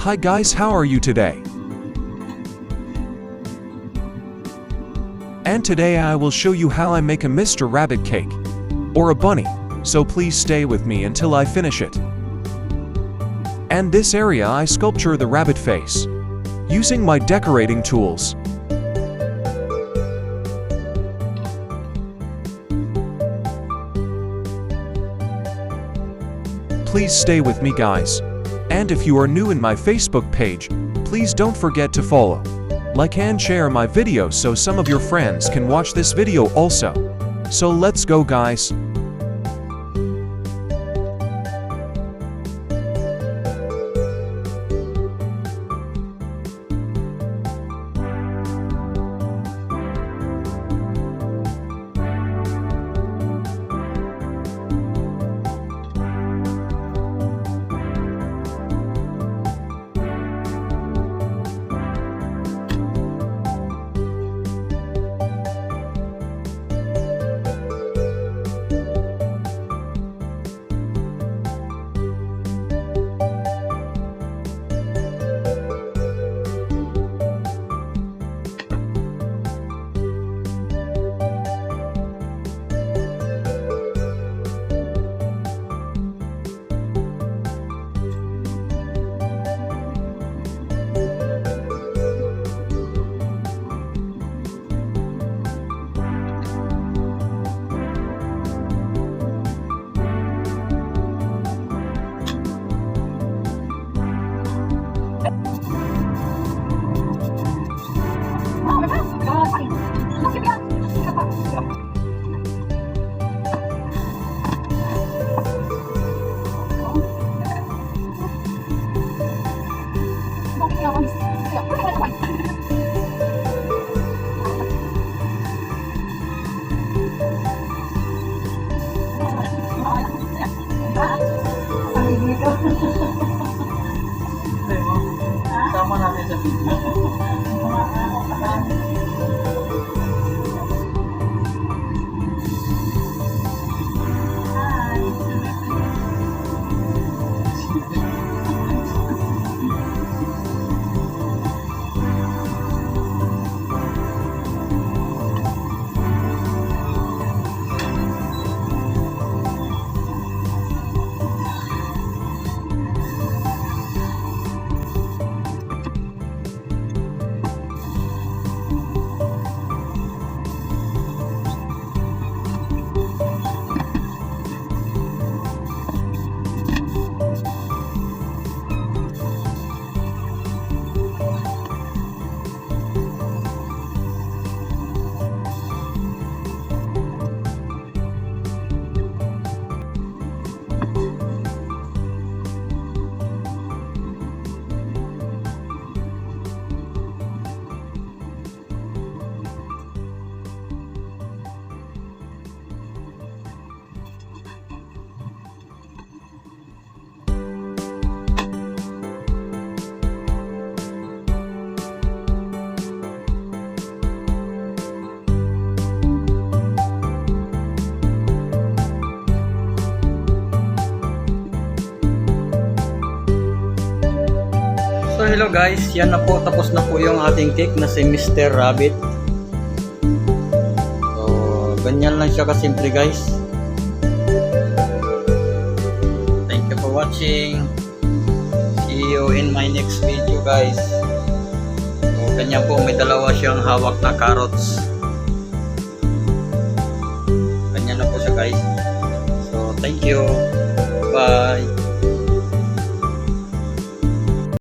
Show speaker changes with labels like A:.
A: Hi guys, how are you today? And today I will show you how I make a Mr. Rabbit cake, or a bunny, so please stay with me until I finish it. And this area I sculpture the rabbit face, using my decorating tools. Please stay with me guys. And if you are new in my Facebook page, please don't forget to follow, like and share my videos so some of your friends can watch this video also. So let's go guys.
B: Tama natin sa video. So hello guys, yan na po, tapos na po yung ating cake na si Mr. Rabbit. So ganyan lang siya kasimple guys. Thank you for watching. See you in my next video guys. So ganyan po, may dalawa siyang hawak na carrots. Ganyan na po siya guys. So thank you.